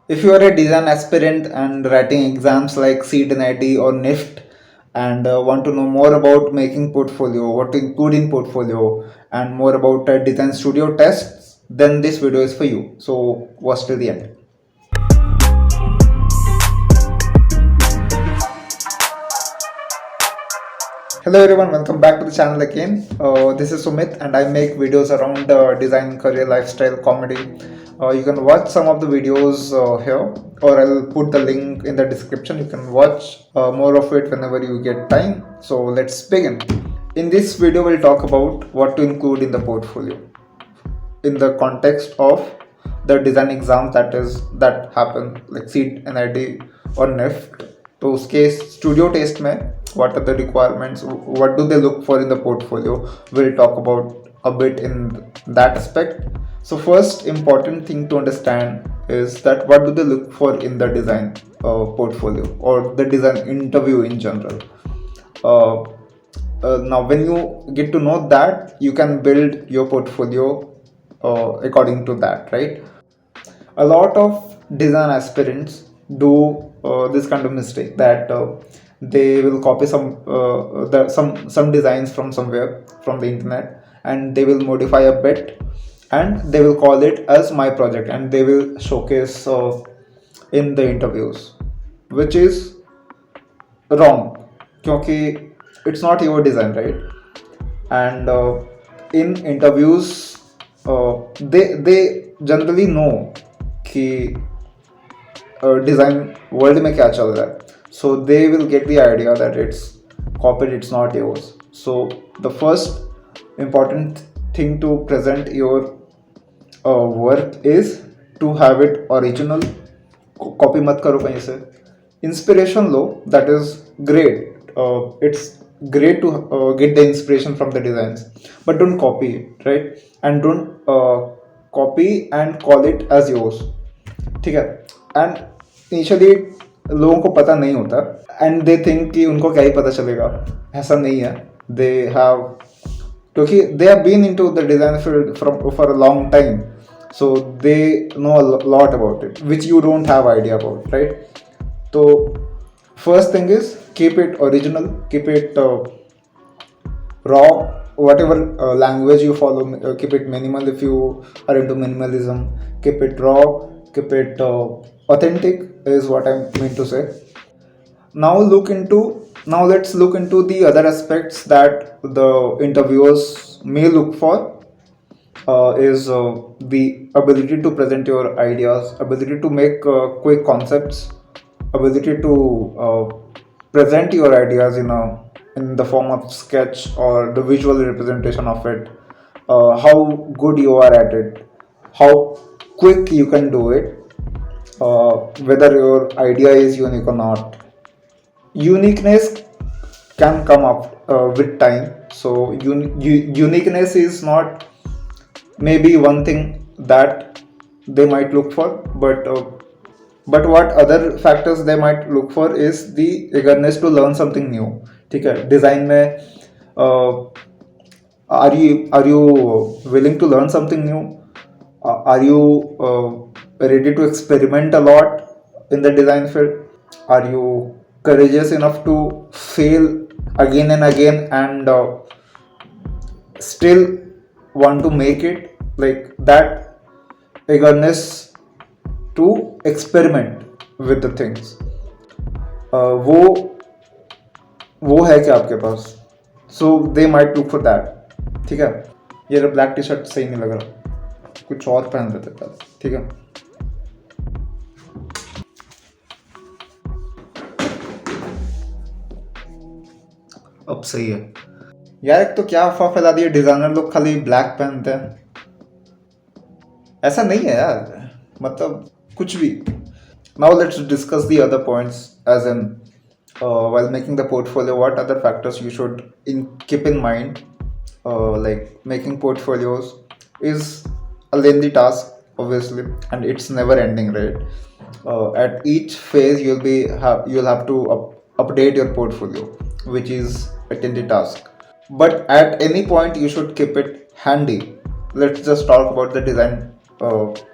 If you are a design aspirant and writing exams like CET, NIT or NIFT and want to know more about making portfolio, what to include in portfolio and more about design studio tests, then this video is for you. So watch till the end. Hello everyone, welcome back to the channel again. This is Sumit and I make videos around design, career, lifestyle, comedy. You can watch some of the videos here or I'll put the link in the description. You can watch more of it whenever you get time. So let's begin. In this video, we'll talk about what to include in the portfolio in the context of the design exams that happen like CET, NIT or NIFT. तो उसके studio test में what are the requirements, what do they look for in the portfolio, we'll talk about a bit in that aspect. So first important thing to understand is that what do they look for in the design portfolio or the design interview in general. Now when you get to know that, you can build your portfolio according to that, right? A lot of design aspirants do this kind of mistake that they will copy some designs from somewhere from the internet and they will modify a bit and they will call it as my project and they will showcase in the interviews, which is wrong क्योंकि it's not your design, right? And in interviews they generally know कि design world में क्या चल रहा है, so they will get the idea that it's copied, it's not yours. So the first important thing to present your work is to have it original. Copy मत करो कहीं से, इंस्पिरेशन लो, that is great. It's great to get the inspiration from the designs, but don't copy it, right? And don't copy and call it as yours, ठीक है? And initially लोगों को पता नहीं होता and they think कि उनको क्या ही पता चलेगा. ऐसा नहीं है. They have, क्योंकि they have been into the design field for a long time, so they know a lot about it which you don't have idea about, right? So first thing is keep it original, keep it raw, whatever language you follow, keep it minimal if you are into minimalism, keep it raw, keep it authentic is what I mean to say. Now let's look into the other aspects that the interviewers may look for. Is the ability to present your ideas, ability to make quick concepts, ability to present your ideas in the form of sketch or the visual representation of it, how good you are at it, how quick you can do it, whether your idea is unique or not. Uniqueness can come up with time, so uniqueness is not maybe one thing that they might look for, but what other factors they might look for is the eagerness to learn something new. ठीक है, design में are you willing to learn something new? Are you ready to experiment a lot in the design field? Are you courageous enough to fail again and again and still want to make it? Like that eagerness to experiment with the things, वो है क्या आपके पास? So they might look for that. ठीक है, ये black T shirt सही नहीं लग रहा, कुछ और पहन लेते पहले, ठीक है? अब सही है यार. एक तो क्या अफवाह फैला दी है, डिजाइनर लोग खाली ब्लैक पहनते हैं. ऐसा नहीं है यार, मतलब कुछ भी. Now let's discuss the other points, as in while making the portfolio, what other factors you should keep in mind. Like making portfolios is a lengthy task, obviously, and it's never ending, right? At each phase you'll have to update your portfolio, which is a lengthy task. But at any point you should keep it handy. Let's just talk about the design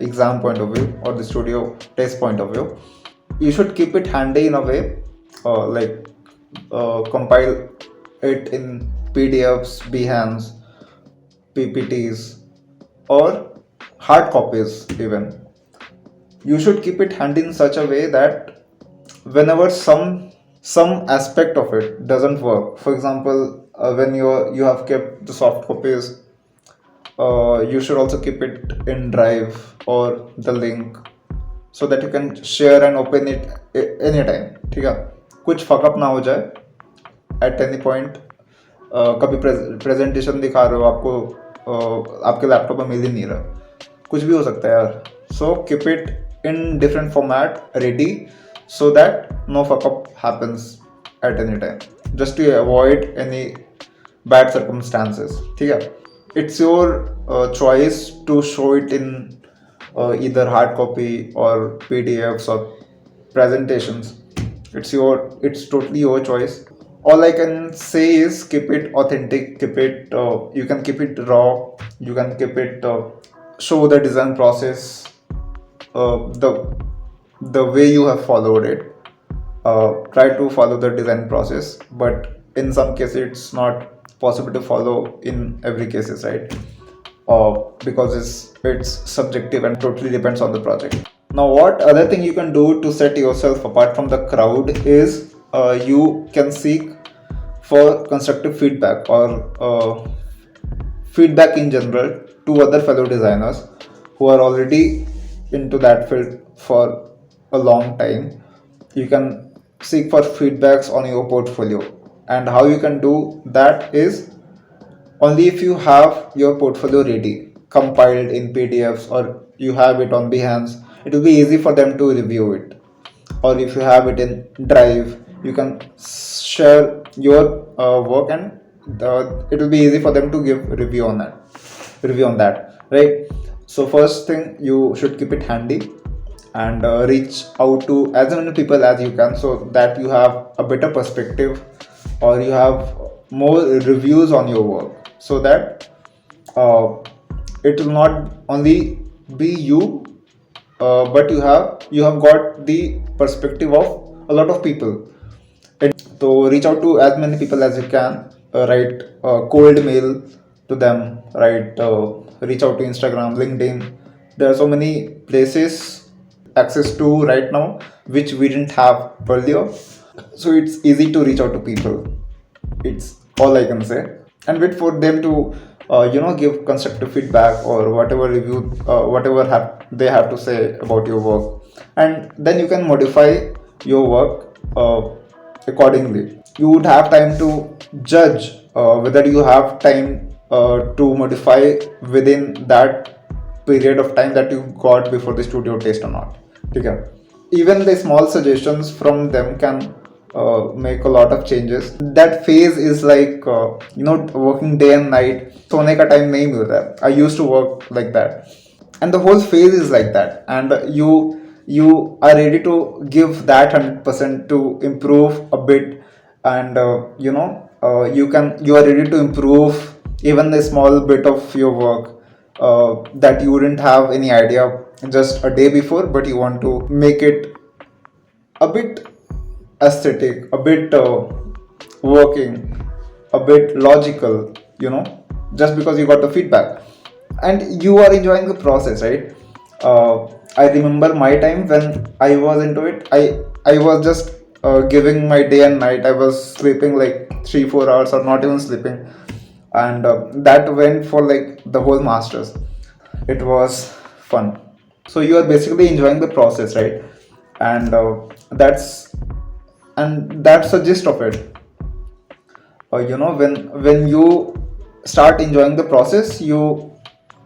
exam point of view or the studio test point of view, you should keep it handy in a way, like compile it in PDFs, Behance, PPTs, or hard copies even. You should keep it handy in such a way that whenever some aspect of it doesn't work, for example, when you have kept the soft copies, you should also keep it in Drive or the link, so that you can share and open it anytime. ठीक है, कुछ fuck up ना हो जाए at any point. कभी presentation दिखा रहे हो, आपको आपके लैपटॉप में मिल ही नहीं रहा, कुछ भी हो सकता है यार. So keep it in different format ready, so that no fuck up happens at any time, just to avoid any bad circumstances. ठीक है, it's your choice to show it in either hard copy or PDFs or presentations. It's totally your choice. All I can say is keep it authentic, keep it you can keep it raw, you can keep it show the design process, the way you have followed it. Try to follow the design process, but in some cases it's not possible to follow in every cases, right? Because it's subjective and totally depends on the project. Now, what other thing you can do to set yourself apart from the crowd is you can seek for constructive feedback or feedback in general to other fellow designers who are already into that field for a long time. You can seek for feedbacks on your portfolio, and how you can do that is only if you have your portfolio ready, compiled in PDFs, or you have it on Behance. It will be easy for them to review it. Or if you have it in Drive, you can share your work, and it will be easy for them to give review on that, right? So first thing, you should keep it handy and reach out to as many people as you can, so that you have a better perspective, or you have more reviews on your work, so that it will not only be you, but you have got the perspective of a lot of people. And so reach out to as many people as you can, write cold mail to them, reach out to Instagram, LinkedIn. There are so many places access to right now which we didn't have earlier, so it's easy to reach out to people. It's all I can say, and wait for them to give constructive feedback or whatever review, they have to say about your work, and then you can modify your work accordingly. You would have time to judge whether you have time to modify within that period of time that you got before the studio test or not. Okay. Even the small suggestions from them can make a lot of changes. That phase is like working day and night. सोने का time नहीं मिल रहा है. I used to work like that, and the whole phase is like that. And you are ready to give that 100% to improve a bit, and you are ready to improve even a small bit of your work that you wouldn't have any idea just a day before, but you want to make it a bit aesthetic, a bit working, a bit logical, just because you got the feedback and you are enjoying the process, right? I remember my time when I was into it. I was just giving my day and night. I was sleeping like 3-4 hours or not even sleeping, and that went for like the whole masters. It was fun. So you are basically enjoying the process, right? And that's the gist of it. When you start enjoying the process, you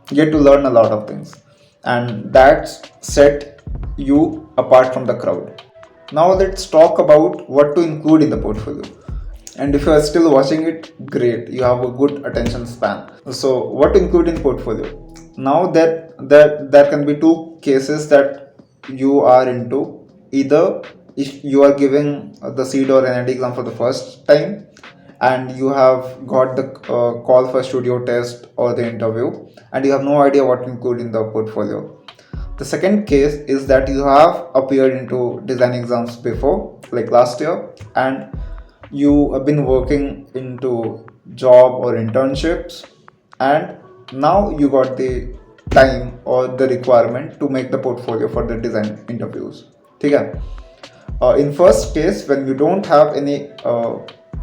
get to learn a lot of things, and that's set you apart from the crowd. Now let's talk about what to include in the portfolio. And if you are still watching it, great, you have a good attention span. So what to include in portfolio? Now that there can be two cases that you are into. Either if you are giving the CEED or NIT exam for the first time, and you have got the call for studio test or the interview, and you have no idea what to include in the portfolio. The second case is that you have appeared into design exams before, like last year, and you have been working into job or internships, and now you got the time or the requirement to make the portfolio for the design interviews. Okay. In first case, when you don't have any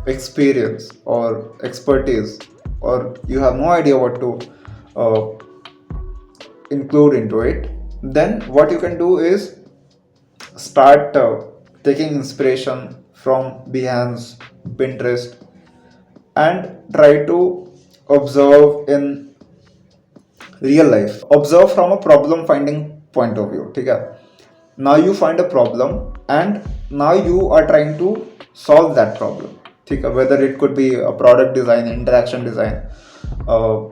experience or expertise, or you have no idea what to uh, include into it, then what you can do is start taking inspiration from Behance, Pinterest, and try to observe in real life. Observe from a problem finding point of view. Okay? Now you find a problem, and now you are trying to solve that problem. Okay? Whether it could be a product design, interaction design, uh,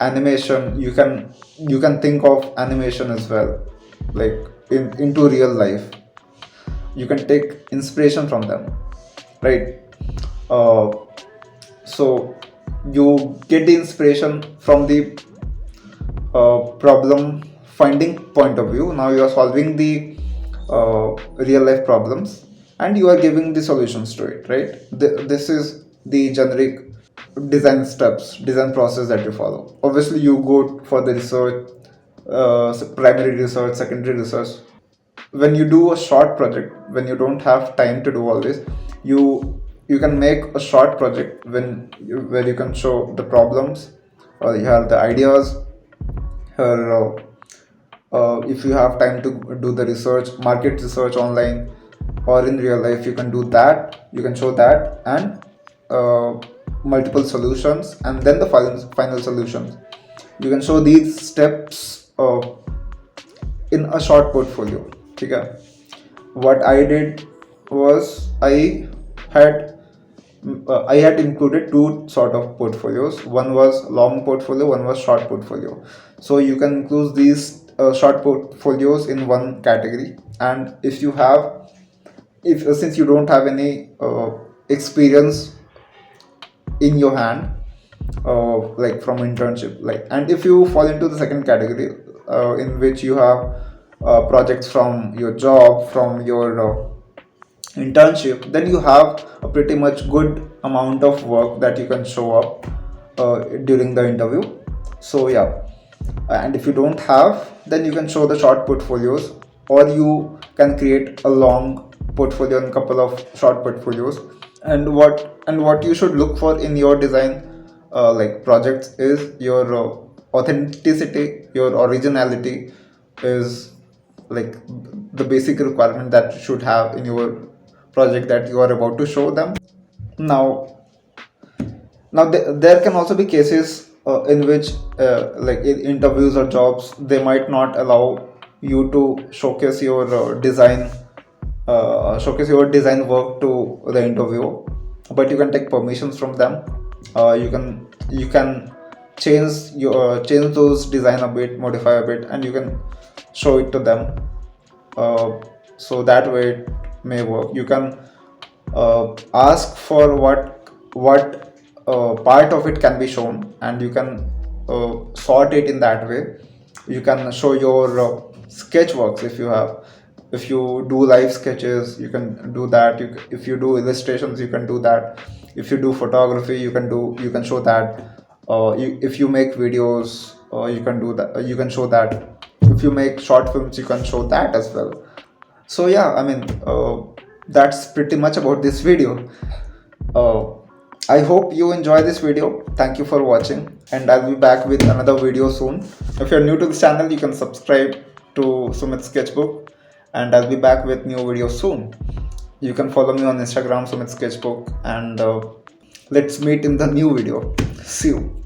animation. You can think of animation as well, like into real life. You can take inspiration from them, right? uh, so you get the inspiration from the problem finding point of view. Now you are solving the real life problems, and you are giving the solutions to it, right? This is the generic design process that you follow. Obviously you go for the research, primary research, secondary research. When you do a short project, when you don't have time to do all this, you can make a short project where you can show the problems, or you have the ideas, or if you have time to do the research, market research online or in real life, you can do that. You can show that, and multiple solutions, and then the final solutions. You can show these steps in a short portfolio. Okay. What I did was had I had included two sort of portfolios. One was long portfolio, one was short portfolio. So you can include these short portfolios in one category. And if since you don't have any experience in your hand, like from internship, like, and if you fall into the second category, in which you have projects from your job, from your internship, then you have a pretty much good amount of work that you can show up during the interview. So yeah, and if you don't have, then you can show the short portfolios, or you can create a long portfolio and couple of short portfolios. And what you should look for in your design like projects is your authenticity, your originality is like the basic requirement that you should have in your project that you are about to show them. Now now there can also be cases in which like in interviews or jobs, they might not allow you to showcase your design work to the interviewer, but you can take permissions from them. You can change those design a bit, modify a bit, and you can show it to them. So that way it may work. You can ask for what part of it can be shown, and you can sort it in that way. You can show your sketchworks. If you do live sketches, you can do that. If you do illustrations, you can do that. If you do photography, you can show that. If you make videos, you can do that. You can show that. If you make short films, you can show that as well. So yeah, I mean, that's pretty much about this video. uh, I hope you enjoy this video. Thank you for watching, and I'll be back with another video soon. If you're new to this channel, you can subscribe to Sumit Sketchbook, and I'll be back with new videos soon. You can follow me on Instagram, Sumit Sketchbook, and let's meet in the new video. See you.